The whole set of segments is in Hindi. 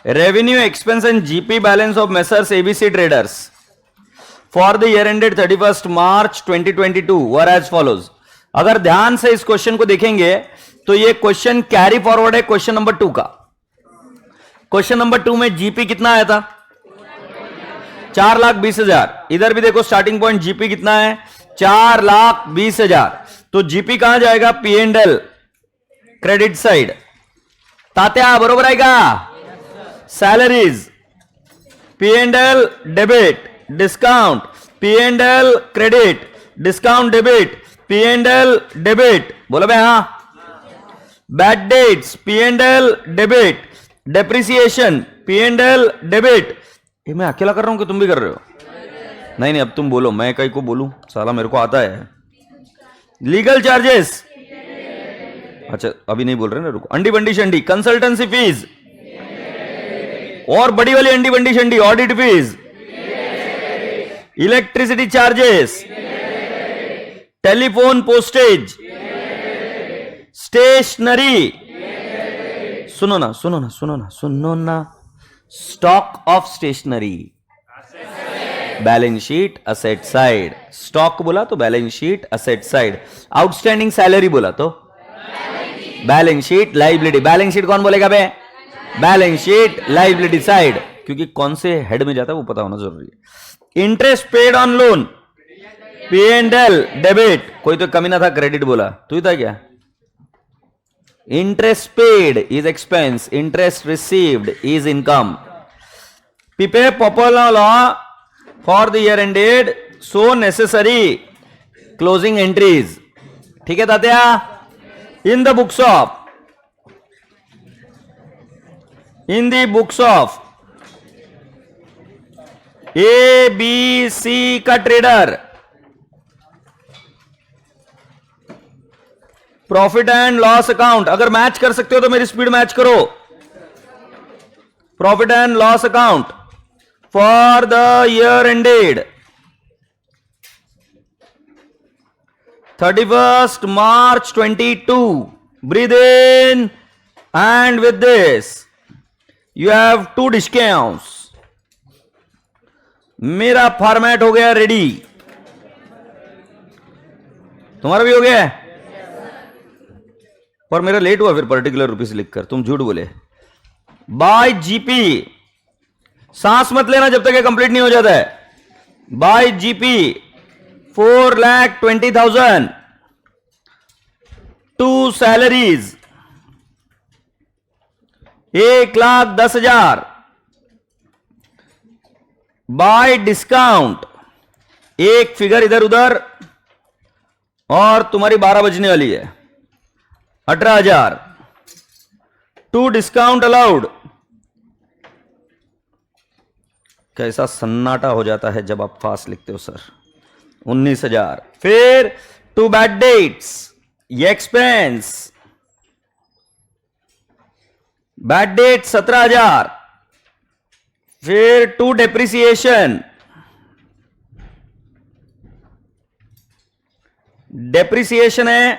Revenue, expense and GP balance of Messrs ABC Traders for the year ended 31st March 2022 were as follows. अगर ध्यान से इस क्वेश्चन को देखेंगे तो ये क्वेश्चन कैरी फॉरवर्ड है क्वेश्चन नंबर 2 का. क्वेश्चन नंबर 2 में जीपी कितना आया था? 4,20,000. इधर भी देखो स्टार्टिंग पॉइंट जीपी कितना है? 4,20,000. तो जीपी कहां जाएगा? P and L credit side. Tatya बरोबर आहे का? Salaries P and L debit, discount P and L credit, discount debit, P and L debit. बोलो भाई हाँ. Bad debts P and L debit, depreciation P and L debit. ये मैं अकेला कर रहा हूं कि तुम भी कर रहे हो? नहीं नहीं, अब तुम बोलो, मैं कहीं को बोलूं? साला मेरे को आता है. लीगल चार्जेस, अच्छा अभी नहीं बोल रहे ना, रुको. अंडी बंडी शंडी कंसल्टेंसी फीस और बड़ी वाली अंडी बंडी शंडी audit fees, electricity charges, telephone postage, stationery. सुनो ना सुनो ना सुनो ना सुनो ना. Stock of stationery, balance sheet asset side. Stock बोला तो balance sheet asset side. Outstanding salary बोला तो balance sheet liability. Balance sheet कौन बोलेगा बे? बैलेंस शीट लाइबिलिटी साइड, क्योंकि कौन से हेड में जाता है वो पता होना जरूरी है. Interest paid on loan P and L debit. कोई तो कमी ना था, क्रेडिट बोला. तू ही था क्या? Interest paid is expense, interest received is income. पीपे popular law for the year ended so necessary closing entries. ठीक है Tatya? In the books of, in the books of A B C का trader, profit and loss account. अगर मैच कर सकते हो तो मेरी स्पीड मैच करो. Profit and loss account for the year ended 31st March 22. Breathe in, and with this you have 2 discounts. मेरा फॉर्मेट हो गया रेडी. तुम्हारा भी हो गया? पर मेरा लेट हुआ फिर पर्टिकुलर रुपीस लिखकर. तुम झूठ बोले. बाय जीपी, सांस मत लेना जब तक ये कंप्लीट नहीं हो जाता है. By GP 4,20,000 to salaries 1,10,000. By discount, एक फिगर इधर उधर और तुम्हारी 12 बजने वाली है, 18,000. To discount allowed. कैसा सन्नाटा हो जाता है जब आप फास्ट लिखते हो सर. 19,000. फिर टू बैड डेट्स, ये एक्सपेंस. Bad debt 17,000. फिर टू डेप्रिसिएशन, डेप्रिसिएशन है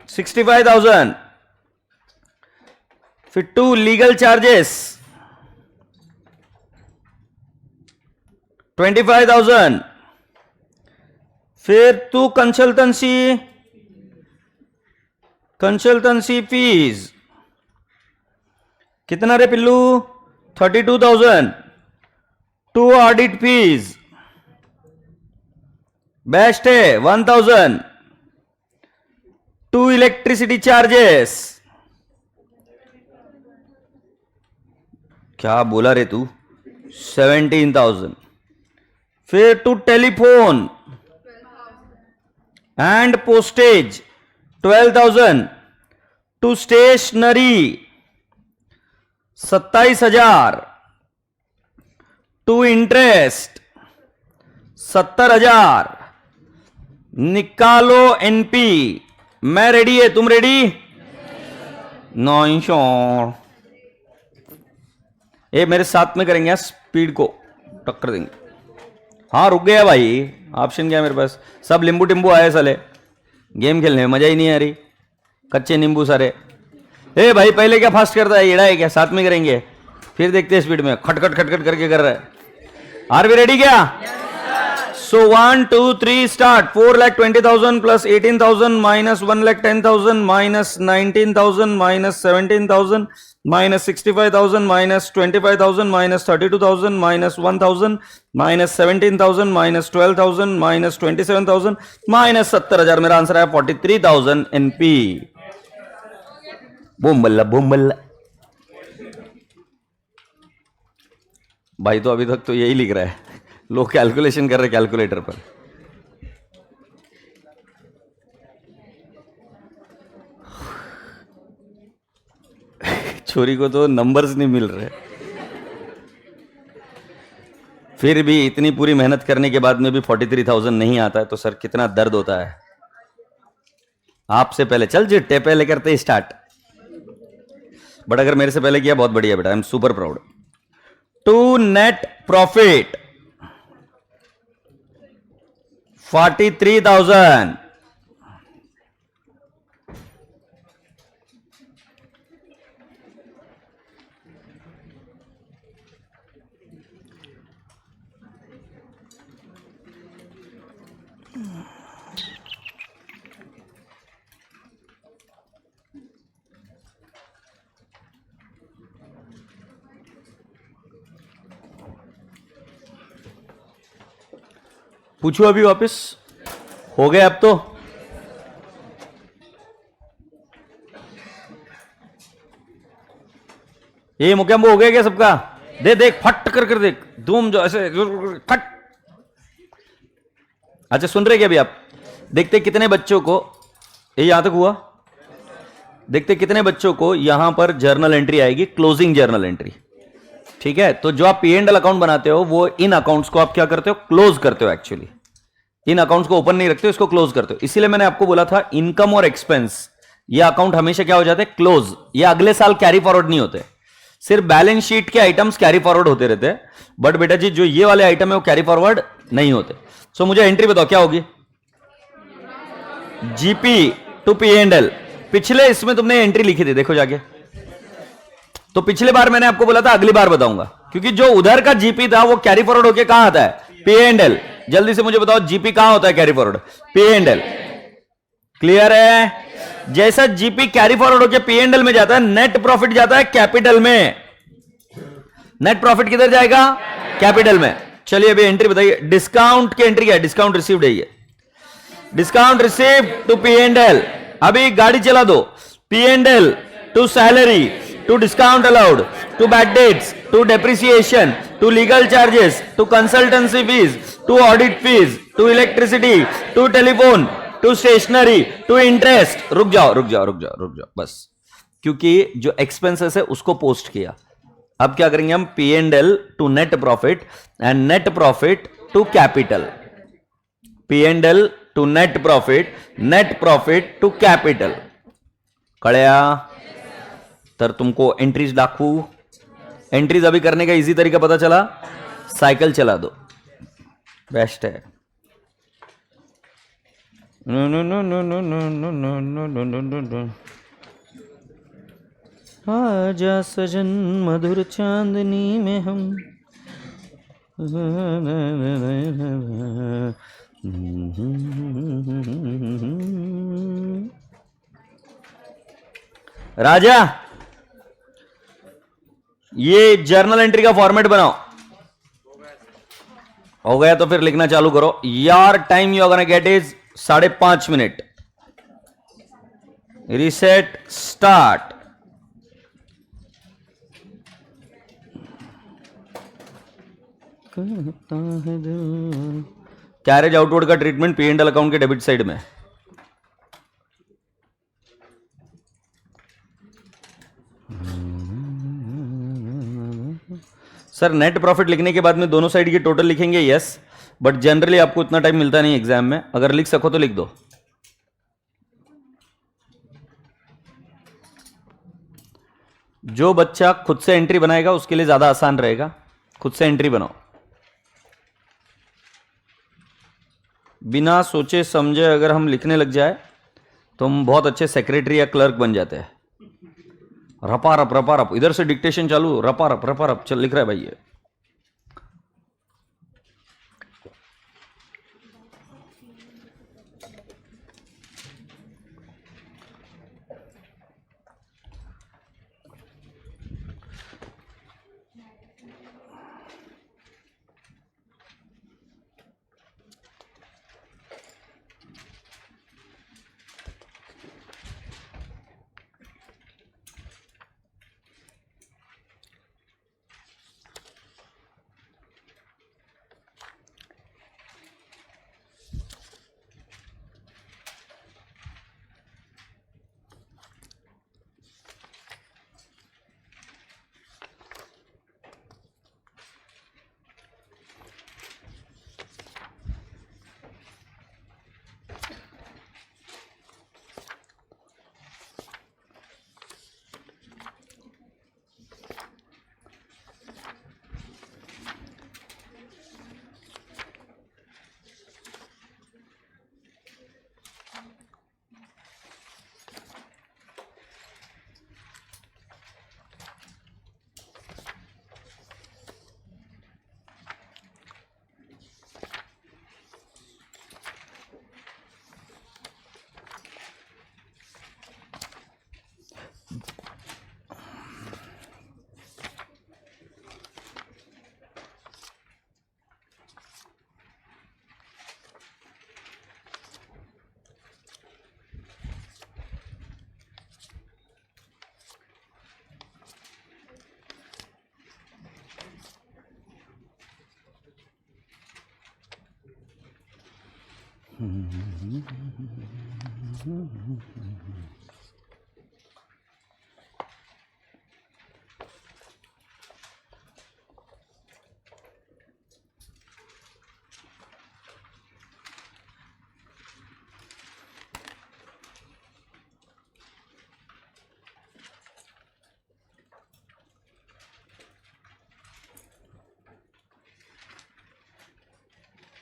65,000. फिर टू लीगल चार्जेस 25,000. फिर टू कंसल्टेंसी फीस कितना रे पिल्लू? 32,000. टू ऑडिट फीस बेस्ट है 1,000. टू इलेक्ट्रिसिटी चार्जेस, क्या बोला रे तू? 17,000. फिर to telephone and postage 12,000. To stationery 27,000. To interest 70,000. निकालो एनपी. मैं रेडी है, तुम रेडी? नहीं श्योर. ये मेरे साथ में करेंगे, स्पीड को टक्कर देंगे. हाँ रुक गया भाई, ऑप्शन क्या है मेरे पास? सब लींबू टिम्बू आए साले. गेम खेलने में मजा ही नहीं आ रही. कच्चे नींबू सारे. ए भाई पहले क्या फास्ट करता है, येड़ा है क्या? साथ में करेंगे. फिर देखते हैं स्पीड में, खटखट खटखट करके कर रहा है। आर वी रेडी क्या? So 1, 2, 3 start. 4,20,000 plus 18,000 minus 1,10,000 minus 19,000 minus 17,000 minus 65,000 minus 25,000 minus 32,000 minus 1,000 minus 17,000 minus 12,000 minus 27,000 minus 70,000। मेरा आंसर है 43,000 NP। बूम बल्ला बूम बल्ला। भाई तो अभी तक तो यही लिख रहा है, लोग कैलकुलेशन कर रहे कैलकुलेटर पर। छोरी को तो नंबर्स नहीं मिल रहे, फिर भी इतनी पूरी मेहनत करने के बाद में भी 43,000 नहीं आता है तो सर कितना दर्द होता है। आपसे पहले चल जिट्टे पहले करते स्टार्ट, बट अगर मेरे से पहले किया बहुत बढ़िया बेटा, I am super proud. To net profit 43,000। पूछो अभी वापस, हो गए अब तो। ये मुक्याम्बो हो गया क्या सबका? दे देख फट कर देख, धूम जो ऐसे फट। अच्छा सुन रहे क्या अभी आप? देखते कितने बच्चों को ये यहां तक हुआ, देखते कितने बच्चों को यहां पर जर्नल एंट्री आएगी, क्लोजिंग जर्नल एंट्री। ठीक है, तो जो आप पी एंड एल अकाउंट बनाते हो वो इन अकाउंट्स को आप क्या करते हो? क्लोज करते हो। एक्चुअली इन अकाउंट्स को ओपन नहीं रखते हो, इसको क्लोज करते हो। इसीलिए मैंने आपको बोला था इनकम और एक्सपेंस ये अकाउंट हमेशा क्या हो जाते हैं? क्लोज। ये अगले साल कैरी फॉरवर्ड नहीं होते, सिर्फ बैलेंस शीट के आइटम्स कैरी फॉरवर्ड होते रहते हैं। बट बेटा जी जो ये वाले आइटम है वो कैरी फॉरवर्ड नहीं होते। सो मुझे एंट्री बताओ क्या होगी? GP to P and L. पिछले इसमें तुमने एंट्री लिखी थी, देखो जाके। तो पिछले बार मैंने आपको बोला था अगली बार बताऊंगा, क्योंकि जो उधर का जीपी था वो कैरी फॉरवर्ड होके कहां आता है? P and L. जल्दी से मुझे बताओ जीपी कहां होता है carry forward? P and L. Clear है? जैसा जीपी कैरी फॉरवर्ड होके पी एंड एल में जाता है, नेट प्रॉफिट जाता है कैपिटल में। नेट प्रॉफिट किधर जाएगा? कैपिटल में। चलिए अभी एंट्री बताइए। डिस्काउंट की एंट्री क्या है? डिस्काउंट रिसीव्ड है ये। Discount receive to P and L. अभी गाड़ी चला दो। P and L to salary, to discount allowed, to bad debts, to depreciation, to legal charges, to consultancy fees, to audit fees, to electricity, to telephone, to stationery, to interest. रुक जाओ रुक जाओ रुक जाओ रुक जाओ बस, क्योंकि जो एक्सपेंसेस है उसको पोस्ट किया। अब क्या करेंगे हम? P and L to net profit and net profit to capital. P and L to net profit to capital. कळ्या? तर तुमको एंट्रीज दाखवू। एंट्रीज अभी करने का इजी तरीका पता चला? साइकिल चला दो, बेस्ट है। No no no no no no no no no no no no no. आजा सजन मधुर चांदनी में हम। राजा ये जर्नल एंट्री का फॉर्मेट बनाओ। हो गया तो फिर लिखना चालू करो। यार time you are gonna get is 5.5 minute. Reset start. Carriage outward का treatment P and L account के डेबिट साइड में। सर नेट प्रॉफिट लिखने के बाद में दोनों साइड की टोटल लिखेंगे, यस, बट जनरली आपको इतना टाइम मिलता नहीं एग्जाम में। अगर लिख सको तो लिख दो। जो बच्चा खुद से एंट्री बनाएगा उसके लिए ज्यादा आसान रहेगा। खुद से एंट्री बनाओ, बिना सोचे समझे अगर हम लिखने लग जाए तो हम बहुत अच्छे सेक्रेटरी या क्लर्क बन जाते हैं। रपा रप इधर से डिक्टेशन चालू, रपा रप चल लिख रहा है भाई ये।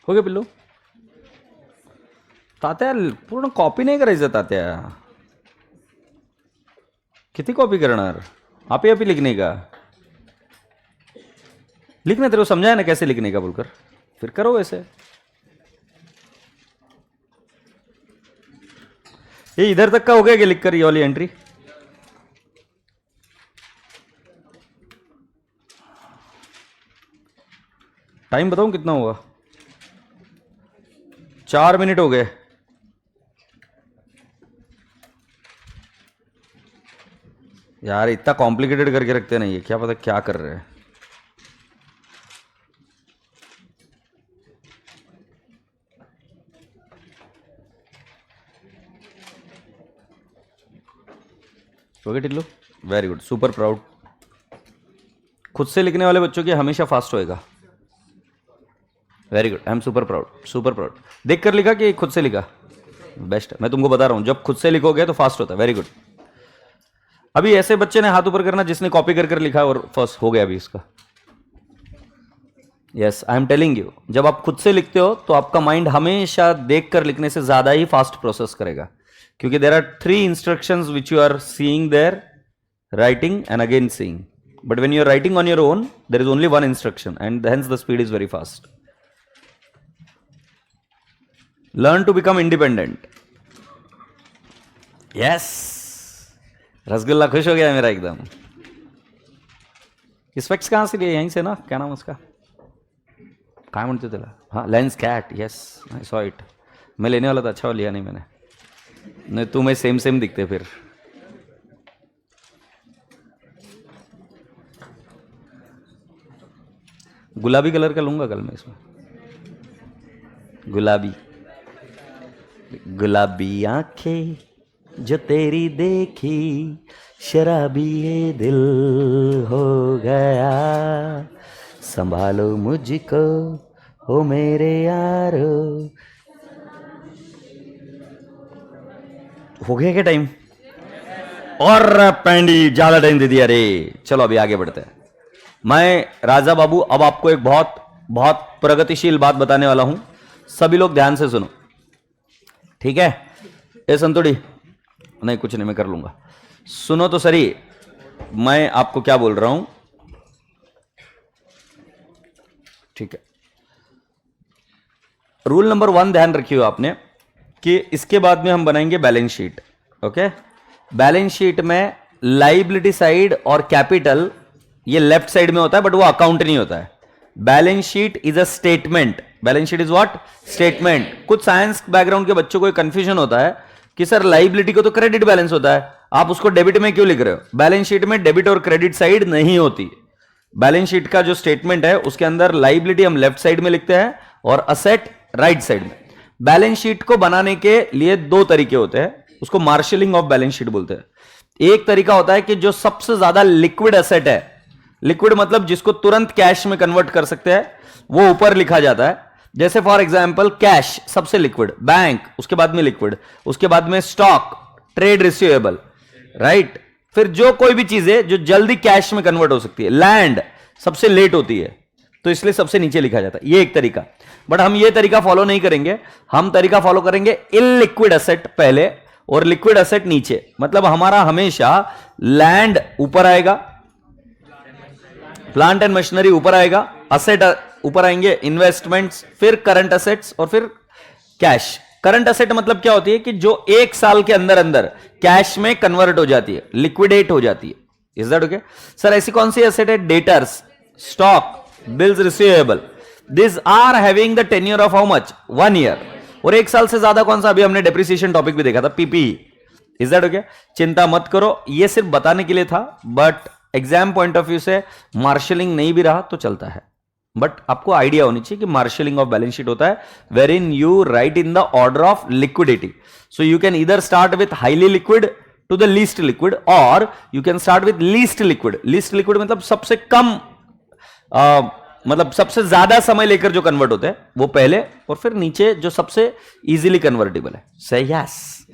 हो गया पिल्लू? तात्या पूर्ण कॉपी नाही करायचं तात्या. किती कॉपी करणार? आप ही लिखने का. लिखने तेरे को समझाया ना कैसे लिखने का बोलकर, फिर करो वैसे. ये इधर तक का हो गया क्या लिखकर ये वाली एंट्री? टाइम बताऊं कितना हुआ? 4 मिनट हो गए. यार इतना कॉम्प्लिकेटेड करके रखते नहीं है, क्या पता क्या कर रहे हैं. Okay Tillu, very good, super proud. खुद से लिखने वाले बच्चों की हमेशा फास्ट होएगा. Very good, I am super proud, super proud. देख कर लिखा कि खुद से लिखा? बेस्ट. मैं तुमको बता रहा हूं, जब खुद से लिखोगे तो फास्ट होता है. Very good. अभी ऐसे बच्चे ने हाथ ऊपर करना जिसने कॉपी कर कर लिखा और फर्स्ट हो गया अभी इसका. Yes, I am telling you, जब आप खुद से लिखते हो तो आपका माइंड हमेशा देख कर लिखने से ज्यादा ही फास्ट प्रोसेस करेगा, क्योंकि there are 3 instructions which you are seeing there, writing and again seeing. But when you are writing on your own there is only 1 instruction and hence the speed is very fast. Learn to become independent. Yes, rasgulla खुश हो गया मेरा एकदम. स्पेक्ट्स कहां से लिए? यहीं से ना. क्या नाम उसका, काय म्हणते त्याला? हाँ, lens cat. Yes, I saw it. मैं लेने वाला था, अच्छा लिया नहीं मैंने. नहीं तुम्हें सेम सेम दिखते फिर. गुलाबी कलर का लूंगा कल मैं इसमें. गुलाबी गुलाबी आंखें जो तेरी देखी, शराबी ये दिल हो गया. संभालो मुझको ओ मेरे यारो. हो गया क्या टाइम? और पैंडी ज्यादा टाइम दे दिया रे. चलो अभी आगे बढ़ते हैं. मैं राजा बाबू अब आपको एक बहुत बहुत प्रगतिशील बात बताने वाला हूं. सभी लोग ध्यान से सुनो, ठीक है? ए संतोड़ी, नहीं कुछ नहीं, मैं कर लूंगा. सुनो तो सही. मैं आपको क्या बोल रहा हूं, ठीक है। रूल नंबर 1 ध्यान रखियो आपने कि इसके बाद में हम बनाएंगे balance sheet. Okay, balance sheet में लाइबिलिटी साइड और कैपिटल ये लेफ्ट साइड में होता है, बट वो अकाउंट नहीं होता है। Balance sheet is a statement. Balance sheet is what? Statement. कुछ साइंस बैकग्राउंड के बच्चों को कंफ्यूजन होता है कि सर लाइबिलिटी को तो क्रेडिट बैलेंस होता है, आप उसको डेबिट में क्यों लिख रहे हो? बैलेंस शीट में डेबिट और क्रेडिट साइड नहीं होती। बैलेंस शीट का जो स्टेटमेंट है उसके अंदर लाइबिलिटी हम लेफ्ट साइड में लिखते हैं और असेट राइट साइड में। बैलेंस शीट को बनाने के लिए दो तरीके होते हैं, उसको मार्शलिंग ऑफ बैलेंस शीट बोलते हैं। एक तरीका होता है कि जो सबसे ज्यादा लिक्विड एसेट है, लिक्विड मतलब जिसको तुरंत कैश में कन्वर्ट कर सकते हैं, वो ऊपर लिखा जाता है। जैसे फॉर एग्जांपल कैश सबसे लिक्विड, बैंक उसके बाद में लिक्विड, उसके बाद में स्टॉक, ट्रेड रिसीवेबल, राइट। फिर जो कोई भी चीज है जो जल्दी कैश में कन्वर्ट हो सकती है, लैंड सबसे लेट होती है, तो इसलिए सबसे नीचे लिखा जाता है। ये एक तरीका, बट हम ये तरीका फॉलो नहीं करेंगे। हम तरीका फॉलो करेंगे इलिक्विड एसेट पहले और लिक्विड एसेट नीचे। मतलब हमारा हमेशा लैंड ऊपर आएगा, प्लांट एंड मशीनरी ऊपर आएगा, असेट ऊपर आएंगे, इन्वेस्टमेंट्स, फिर करंट एसेट्स और फिर कैश। करंट एसेट मतलब क्या होती है कि जो एक साल के अंदर अंदर कैश में कन्वर्ट हो जाती है, लिक्विडेट हो जाती है। Is that okay? सर ऐसी कौन सी एसेट है? Debtors, stock, bills receivable. This are having the tenure of how much? 1 year. और एक साल से ज्यादा कौन सा? अभी हमने डेप्रिसिएशन टॉपिक भी देखा था, पीपीई। Is that okay? चिंता मत करो, ये सिर्फ बताने के लिए था, but exam point of view से मार्शलिंग नहीं भी रहा तो चलता है। बट आपको आइडिया होनी चाहिए कि मार्शलिंग ऑफ बैलेंस शीट होता है where in you write in the order of liquidity. So you can either start with highly liquid to the least liquid, और you can start with least liquid. Least liquid मतलब सबसे कम, मतलब सबसे ज्यादा समय लेकर जो कन्वर्ट होते हैं वो पहले, और फिर नीचे जो सबसे इजीली कन्वर्टेबल है। सही, यस।